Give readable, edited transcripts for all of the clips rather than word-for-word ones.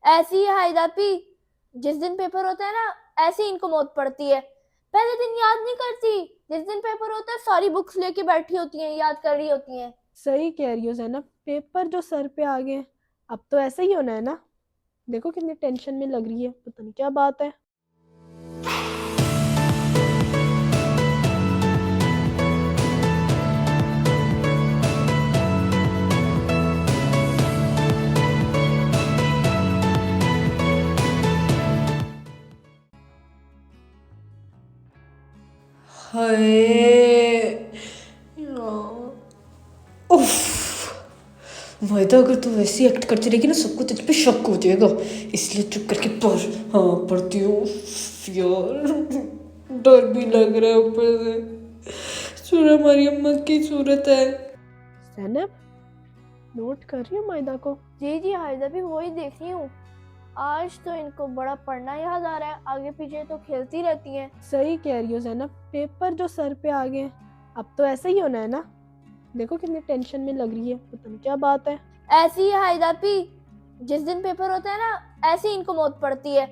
ऐसी ही हायदापी, जिस दिन पेपर होता है ना ऐसे ही इनको मौत पड़ती है। पहले दिन याद नहीं करती, जिस दिन पेपर होता है सारी बुक्स लेके बैठी होती हैं, याद कर रही होती हैं। सही कह रही हो ज़ैनब, पेपर जो सर पे आ गए, अब तो ऐसा ही होना है ना। देखो कितनी टेंशन में लग रही है, पता नहीं क्या बात है। हाय वायदा, अगर तू वैसी एक्ट करती रहेगी ना सबको तुझ पे शक हो जाएगा, इसलिए चुप करके पढ़। हाँ पढ़ती हूँ यार, डर भी लग रहा है ऊपर से। सूरह मरियम की सूरत है। ज़ैनब, नोट कर रही हो मायदा को? जी जी हायदापी, वही देख रही हूँ। आज तो इनको बड़ा पढ़ना याद आ रहा है, आगे पीछे तो खेलती रहती हैं। सही कह रही हो ज़ैनब, पेपर जो सर पे आ गए, अब तो ऐसा ही होना है ना। देखो कितनी टेंशन में लग रही है, पता नहीं क्या बात है। ऐसी ही हायदापी, जिस दिन पेपर होता है ना ऐसे ही इनको मौत पड़ती है।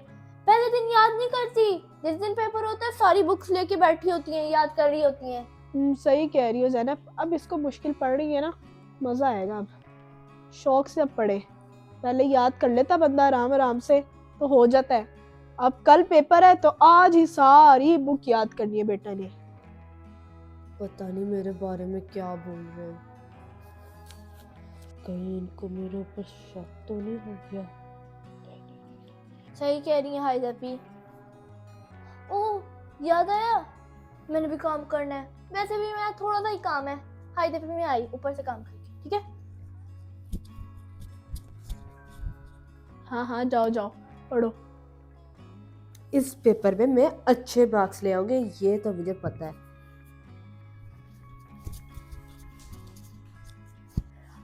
पहले दिन याद नहीं करती, जिस दिन पेपर होता है सारी बुक्स लेके बैठी होती हैं, याद कर रही होती हैं। सही कह रही हो ज़ैनब, अब इसको मुश्किल पड़ रही है ना, मज़ा आएगा अब। शौक से अब पढ़े, पहले याद कर लेता बंदा आराम आराम से तो हो जाता है। अब कल पेपर है तो आज ही सारी बुक याद करनी है बेटा ने। पता नहीं मेरे बारे में क्या बोल रहे हैं, कहीं इनको मेरे ऊपर शक तो नहीं हो गया। सही कह रही है हायदापी। ओह, याद आया, मैंने भी काम करना है। वैसे भी मेरा थोड़ा सा ही काम है। हायदापी में आई ऊपर से काम करके, ठीक है। हाँ हाँ, जाओ जाओ पढ़ो। इस पेपर में मैं अच्छे मार्क्स ले आऊंगे, ये तो मुझे पता है।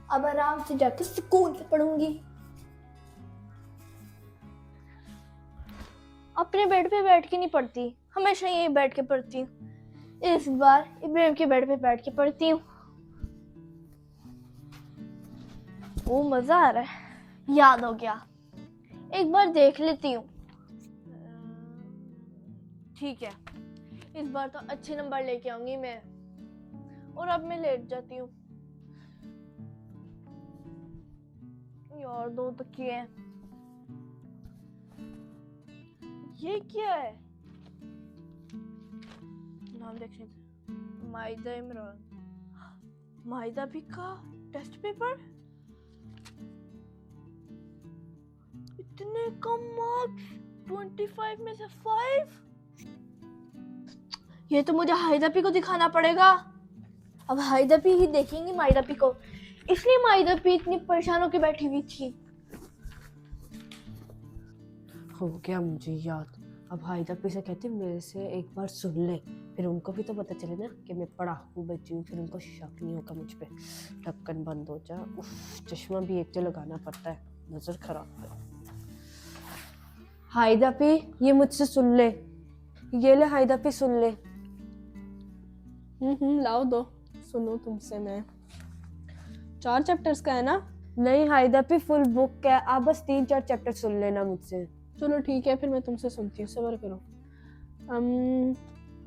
अब आराम से जाके सुकून से पढ़ूंगी। अपने बेड पे बैठ के नहीं पढ़ती, हमेशा यही बैठ के पढ़ती हूँ। इस बार इब्राहिम के बेड पे बैठ के पढ़ती हूँ। वो मजा आ रहा है, याद हो गया। एक बार देख लेती हूँ। ठीक है, इस बार तो अच्छे नंबर लेके आऊंगी मैं। और अब मैं लेट जाती हूँ। यार, दो तकिए हैं। ये क्या है? नाम देखने दे। माहिदा इमरान। माहिदा भी का टेस्ट पेपर। इतने कम मार्क्स, 25 में से 5। ये तो मुझे हायदापी को दिखाना पड़ेगा। अब हायदापी ही देखेंगी माहिदापी को, इसलिए माहिदापी इतनी परेशान होकर बैठी हुई थी। हो गया मुझे याद। अब हायदा पे से कहते मेरे से एक बार सुन ले, फिर उनको भी तो पता चले ना कि मैं पढ़ाकू बच्ची हूँ, फिर उनको शक नहीं होगा मुझ पे। ढक्कन बंद हो जा। उफ, चश्मा भी एक तो लगाना पड़ता है, नजर खराब है। हायदा पे ये मुझसे सुन ले, ये ले हायदा पे सुन ले। लाओ दो, सुनो तुमसे मैं। 4 चैप्टर्स का है ना? नहीं हायदा पे फुल बुक है, आप बस 3-4 चैप्टर सुन लेना मुझसे। चलो ठीक है, फिर मैं तुमसे सुनती हूँ, सब्र करो।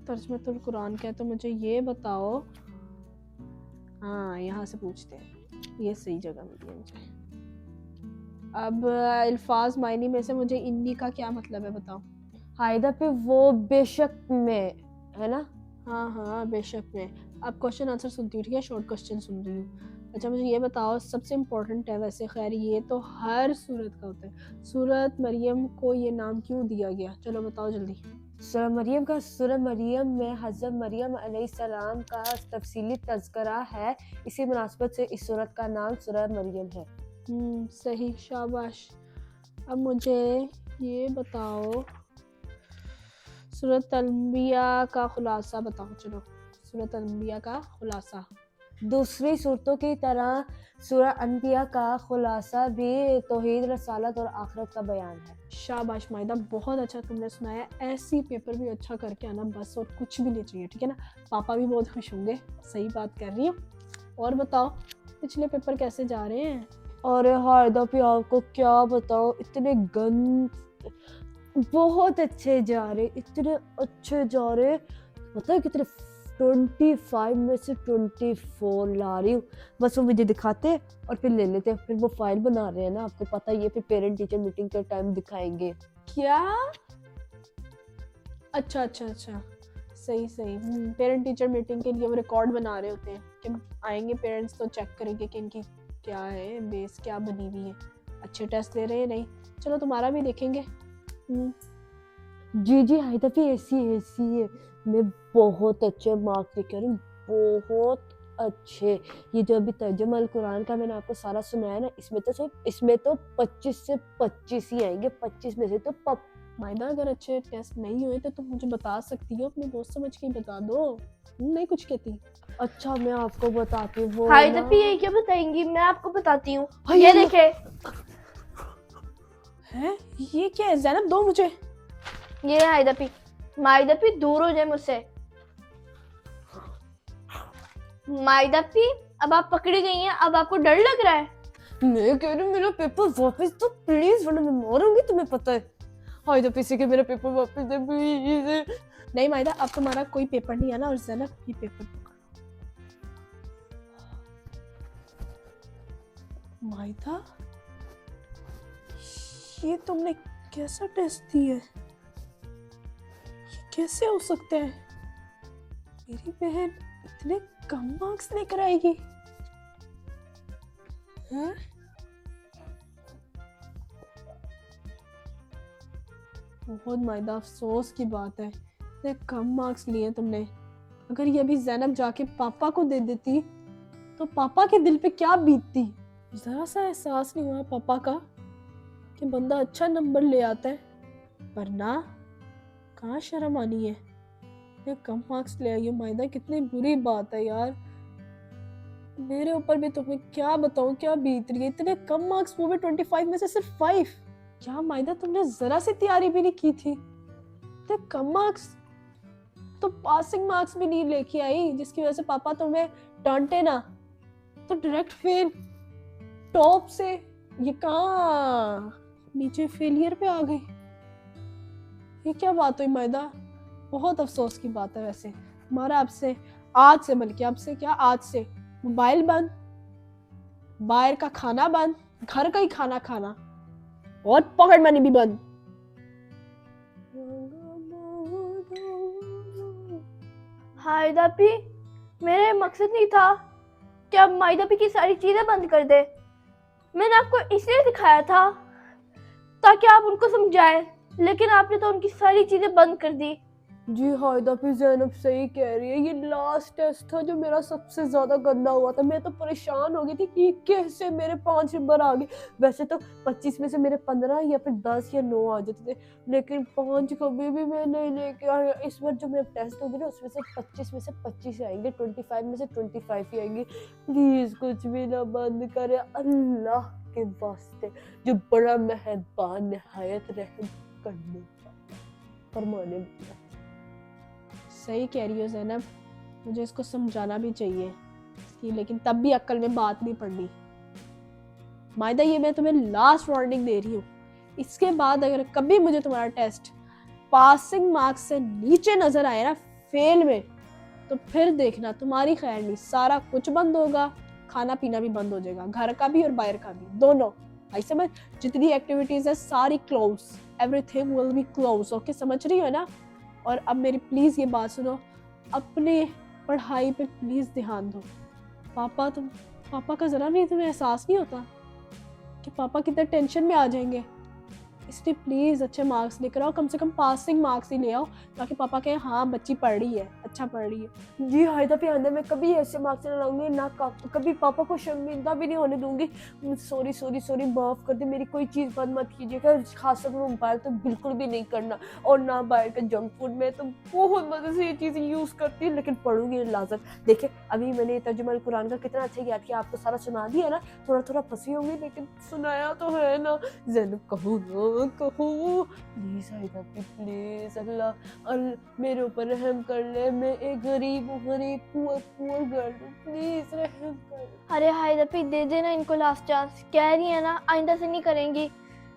तर्जमतुल कुरान का है तो मुझे ये बताओ। हाँ, यहाँ से पूछते हैं, ये सही जगह मिली है मुझे। अब अल्फाज मायनी में से मुझे इन्नी का क्या मतलब है बताओ। हायदा पे वो बेशक में है ना? हाँ हाँ, बेशक में। अब क्वेश्चन आंसर सुनती हूँ, ठीक है, शॉर्ट क्वेश्चन सुन रही हूँ। अच्छा मुझे ये बताओ, सबसे इम्पोर्टेंट है वैसे, खैर ये तो हर सूरत का होता है, सूरत मरियम को ये नाम क्यों दिया गया? चलो बताओ जल्दी। सूरह मरियम में हज़रत मरियम अलैहिस्सलाम का तफसीली तज़किरा है, इसी मुनासबत से इस सूरत का नाम सूरह मरियम है। सही, शाबाश। अब मुझे ये बताओ, सूरत अल-अंबिया का खुलासा बताओ। चलो, सूरत अल-अंबिया का खुलासा। दूसरी सूरतों की तरह सूरह अनबिया का खुलासा भी तौहीद, रसालत और आखिरत का बयान है। शाबाश माहिदा, बहुत अच्छा तुमने सुनाया। ऐसी पेपर भी अच्छा करके आना बस, और कुछ भी नहीं चाहिए, ठीक है ना? पापा भी बहुत खुश होंगे। सही बात कर रही हो। और बताओ, पिछले पेपर कैसे जा रहे हैं? अरे हायदा भी आपको क्या बताओ, इतने गंद बहुत अच्छे जा रहे, इतने अच्छे जा रहे, पता है कितने 25 में से 24 ला रही हूँ। बस वो मुझे दिखाते और फिर ले लेते, फिर वो फाइल बना रहे हैं ना, आपको पता ही है, फिर पेरेंट टीचर मीटिंग के टाइम दिखाएंगे। क्या? अच्छा अच्छा अच्छा, सही सही। पेरेंट टीचर मीटिंग के लिए वो रिकॉर्ड बना रहे होते हैं कि आएंगे पेरेंट्स तो चेक करेंगे कि इनकी क्या है, बेस क्या बनी हुई है, अच्छे टेस्ट दे रहे हैं नहीं। चलो तुम्हारा भी देखेंगे। जी जी हायदा भी ऐसी है, मैं बहुत अच्छे मार्क्स लेकर हूँ, बहुत अच्छे। ये जो अभी तर्जुमा अल कुरान का मैंने आपको सारा सुनाया ना, इसमें तो 25 से 25 ही आएंगे, 25 में से तो मायदा अगर अच्छे टेस्ट नहीं हुए तो तुम मुझे बता सकती हो, अपने दोस्त समझ के ही बता दो, नहीं कुछ कहती। अच्छा मैं आपको बताती हूँ वो हायदा ना। भी यही क्या बताएंगी, मैं आपको बताती हूँ। हाँ, ये ये देखे, है ये क्या है? ज़ैनब दो मुझे। ये है हायदा भी। मायदा भी दूर हो जाए मुझसे। मायदा भी, अब आप पकड़ी गई हैं, अब आपको डर लग रहा है? मैं कह रही हूँ मेरा पेपर वापस तो प्लीज, वरना मैं मारूंगी, तुम्हें पता है। हायदा पीछे के मेरा पेपर वापस दे प्लीज। नहीं मायदा, अब तुम्हारा कोई पेपर नहीं आना, और ज़ैनब ये पेपर पकड़ो। मायदा ये तुमने कैसा टेस्ट दिया है? ये कैसे हो सकता है? मेरी बहन इतने कम मार्क्स लेकर आएगी? हैं? बहुत मायदा अफसोस की बात है, इतने कम मार्क्स लिए तुमने। अगर ये अभी ज़ैनब जाके पापा को दे देती तो पापा के दिल पे क्या बीतती। जरा सा एहसास नहीं हुआ पापा का कि बंदा अच्छा नंबर ले आता है, पर ना, कहाँ शर्म आनी है। मैं कम मार्क्स ले आई हूँ मायदा, कितनी बुरी बात है यार। मेरे ऊपर भी तुम्हें क्या बताऊँ क्या बीत रही है, इतने कम मार्क्स, वो भी 25 में से सिर्फ 5। क्या मायदा तुमने जरा सी तैयारी भी नहीं की थी? इतने कम मार्क्स, तो पासिंग मार्क्स भी नहीं लेके आई, जिसकी वजह से पापा तुम्हें डांटे ना, तो डायरेक्ट फेल टॉप से। ये कहाँ नीचे फेलियर पे आ गई? ये क्या बात हुई मायदा? बहुत अफसोस की बात है वैसे। हमारा आपसे आज से, बल्कि आपसे क्या, आज से मोबाइल बंद, बाहर का खाना बंद, घर का ही खाना खाना, और पॉकेट मनी भी बंद। हायदा भी, मेरा ये मकसद नहीं था कि आप मायदा भी की सारी चीजें बंद कर दे। मैंने आपको इसलिए दिखाया था ताकि आप उनको समझाएं, लेकिन आपने तो उनकी सारी चीजें बंद कर दी। जी हायदा भी ज़ैनब सही कह रही है, ये लास्ट टेस्ट था जो मेरा सबसे ज्यादा गंदा हुआ था। मैं तो परेशान हो गई थी कि कैसे मेरे 5 नंबर आ गए। वैसे तो 25 में से मेरे 15 या फिर 10 या 9 आ जाते थे, लेकिन 5 कभी भी मैं नहीं लेके आई। इस बार जो मेरा टेस्ट होगी ना, उसमें से 25 में से 25 आएंगे, 25 में से 25 ही आएंगे। प्लीज कुछ भी ना बंद करे अल्लाह के वास्ते, जो बड़ा मेहरबान निहायत रहम करने फरमाने वाला। सही कह रही हो ज़ैनब, मुझे इसको समझाना भी चाहिए इसकी, लेकिन तब भी अक्ल में बात नहीं पड़नी। मायदा ये मैं तुम्हें लास्ट वार्निंग दे रही हूँ, इसके बाद अगर कभी मुझे तुम्हारा टेस्ट पासिंग मार्क्स से नीचे नजर आए ना, फेल में, तो फिर देखना तुम्हारी खैर नहीं, सारा कुछ बंद होगा, खाना पीना भी बंद हो जाएगा, घर का भी और बाहर का भी, दोनों। आई समझ? जितनी एक्टिविटीज है सारी close, everything will be close. Okay, समझ रही हो ना? और अब मेरी प्लीज ये बात सुनो, अपने पढ़ाई पे प्लीज ध्यान दो। पापा का जरा भी तुम्हें एहसास नहीं होता कि पापा कितने टेंशन में आ जाएंगे? इसलिए प्लीज अच्छे मार्क्स लेकर आओ, कम से कम पासिंग मार्क्स ही ले आओ, ताकि पापा कहें हाँ बच्ची पढ़ रही है, अच्छा पढ़ रही है। जी हायदा भी आंदा, मैं कभी ऐसे मार्क्स नहीं लाऊंगी, ना कभी पापा को शर्मिंदा भी नहीं होने दूंगी। सॉरी माफ कर दे, मेरी कोई चीज़ बंद मत कीजिएगा, खासकर मोबाइल तो बिल्कुल भी नहीं करना, और ना बाहर का जंक फूड। मैं तो बहुत मजे से ये चीज़ें यूज़ करती हूँ, लेकिन पढ़ूंगी लाजम। देखिए अभी मैंने तर्जुमा अल कुरान का कितना अच्छा याद किया, आपको सारा सुना दिया ना, थोड़ा फंसी होंगी लेकिन सुनाया तो है ना। ज़ैनब कहूँ ना, ना कहो प्लीज हाइदा प्लीज अल्लाह मेरे ऊपर रहम कर ले, मैं एक गरीब पुअर गर्ल हूँ, प्लीज रहम कर। अरे हायदा भी दे देना इनको लास्ट चांस, कह रही है ना आइंदा से नहीं करेंगी।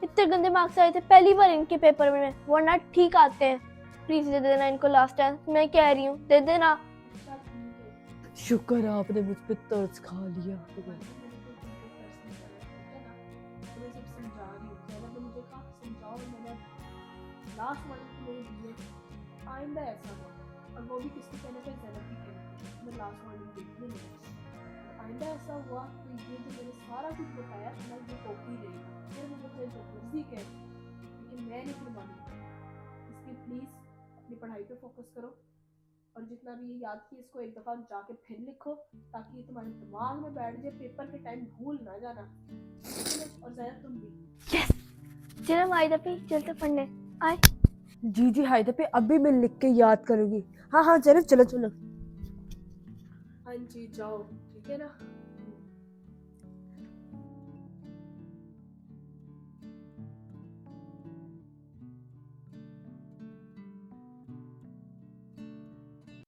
इतने गंदे मार्क्स आए थे पहली बार इनके पेपर में, वरना ठीक आते हैं। प्लीज दे देना इनको लास्ट चांस, मैं कह रही हूँ दे देना। शुक्र आपने मुझ पे तरस खा लिया। आइंदा ऐसा हो, और वो भी किसके कहने पे, ज़ैनब की कहने पे, मैं लास्ट वार्निंग देखने नहीं। आइंदा ऐसा हुआ तो ये जो मैंने सारा कुछ बताया मैं ये कॉपी रहेगा, फिर मुझे कोई जबरदस्ती कहे, लेकिन मैं नहीं मानूंगा। इसलिए प्लीज़ अपनी पढ़ाई पे फोकस करो, और जितना भी ये याद किया इसको एक दफ़ा जाके फिर लिखो, ताकि ये तुम्हारे दिमाग में बैठ जाए, पेपर के टाइम भूल ना जाना। और ज़ैनब तुम भी। यस चलो हायदा भी चलते पढ़ने आए। जी हायदा पे अभी मैं लिख के याद करूंगी। हाँ ज़ैनब चलो। हाँ जी जाओ, ठीक है ना।